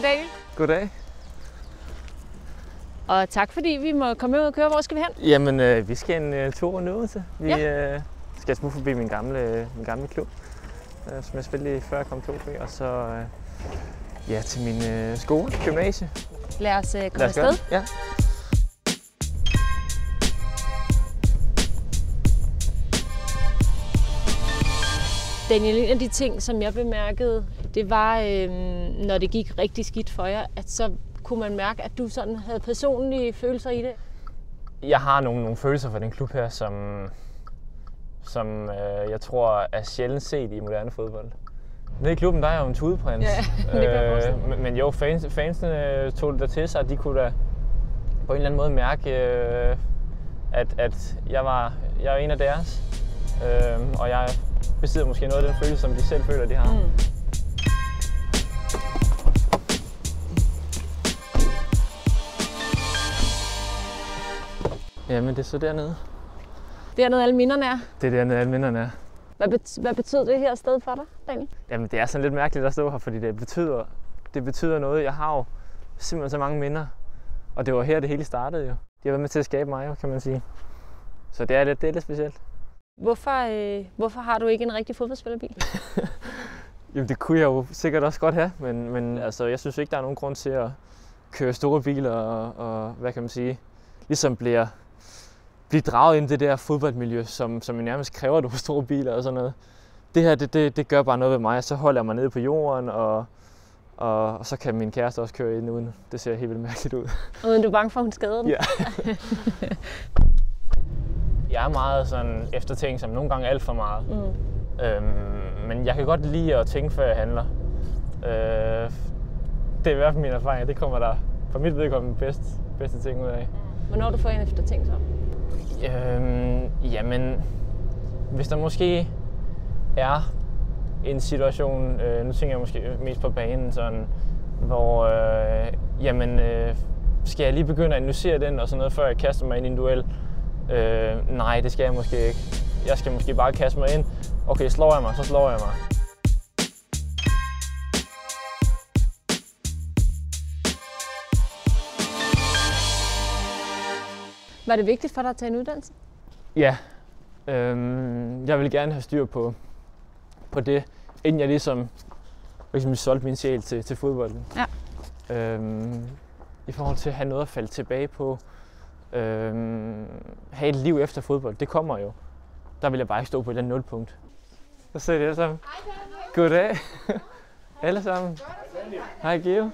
Daniel. Goddag. Og tak fordi vi må komme ud og køre. Hvor skal vi hen? Jamen, vi skal en tur rundt Odense. Vi skal smule forbi min gamle klub, som jeg spillede i før jeg kom til OB, og så til min skole, gymnasie. Lad os komme afsted. Ja. Daniel, en af de ting, som jeg bemærkede, det var, når det gik rigtig skidt for jer, at så kunne man mærke, at du sådan havde personlige følelser i det. Jeg har nogle følelser for den klub her, som jeg tror er sjældent set i moderne fodbold. Nede i klubben, der er jo en tudeprins. Ja, det kan jeg forestille. Men jo, fansene tog det der til sig, at de kunne da på en eller anden måde mærke, at jeg er en af deres. Og jeg besidder måske noget af den følelse, som de selv føler, de har. Jamen, det er så dernede. Dernede alle minderne er? Det er dernede alle minderne er. Hvad betyder det her sted for dig, Daniel? Jamen, det er sådan lidt mærkeligt at stå her, fordi det betyder noget. Jeg har jo simpelthen så mange minder, og det var her, det hele startede jo. De har været med til at skabe mig jo, kan man sige. Så det er lidt specielt. Hvorfor har du ikke en rigtig fodboldspillerbil? Jamen, det kunne jeg jo sikkert også godt have, men altså, jeg synes ikke, der er nogen grund til at køre store biler og hvad kan man sige, ligesom blive draget ind i det der fodboldmiljø, som nærmest kræver, at du har store biler og sådan noget. Det her, det gør bare noget ved mig, så holder jeg mig nede på jorden, og så kan min kæreste også køre ind uden. Det ser helt vildt mærkeligt ud. Uden du er bange for, at hun skader den? Ja. Jeg er meget sådan eftertænksom, nogle gange alt for meget. Men jeg kan godt lide at tænke, før jeg handler. Det er i hvert fald min erfaring, det kommer der for mit vedkommende bedste ting ud af. Hvornår du får en eftertænksom? Jamen, hvis der måske er en situation, nu tænker jeg måske mest på banen, sådan, hvor skal jeg lige begynde at analysere den og sådan noget, før jeg kaster mig ind i en duel? Nej, det skal jeg måske ikke. Jeg skal måske bare kaste mig ind. Okay, slår jeg mig, så slår jeg mig. Var det vigtigt for dig at tage en uddannelse? Ja. Jeg vil gerne have styr på det, inden jeg ligesom solgte min sjæl til fodbolden. Ja. I forhold til at have noget at falde tilbage på. Have et liv efter fodbold, det kommer jo. Der vil jeg bare ikke stå på et eller andet nulpunkt. Så ser det alle sammen. Goddag. Alle sammen. Hej Geo.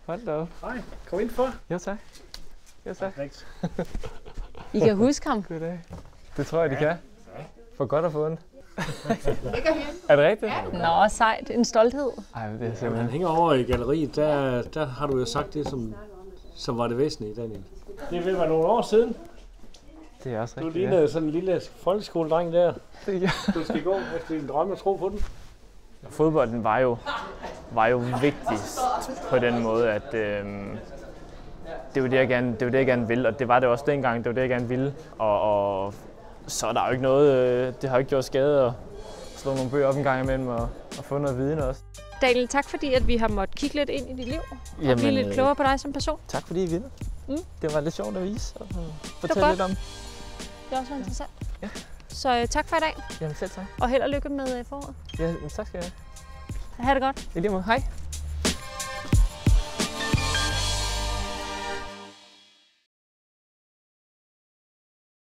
Hold da op. Hej, kom ind for. Jo tak. Jo tak. I kan huske ham. Goddag. Det tror jeg, de kan. For godt at få ondt. Er det rigtigt? Nå, sejt. En stolthed. Ej, det er simpelthen. Han hænger over i galleriet, der har du jo sagt det, som var det væsentlige, Daniel. Det vil være nogle år siden. Det er også rigtigt. Du lignede sådan en lille folkeskoledreng der. Ja. Du skal gå efter din drømme og tro på den. Fodbolden var jo vigtigst på den måde, at det var det, jeg gerne ville, og det var det også dengang, det var det, jeg gerne ville. Og så er der jo ikke noget, det har jo ikke gjort skade at slå nogle bøger op en gang imellem og få noget viden også. Daniel, tak fordi at vi har måttet kigge lidt ind i dit liv og blive lidt klogere på dig som person. Tak fordi I ville. Det var lidt sjovt at vise og fortælle lidt om. Det er også interessant. Ja. Så tak for i dag. Jamen selv tak. Og held og lykke med foråret. Ja, tak skal jeg have. Ha' det godt. I lige måde. Hej.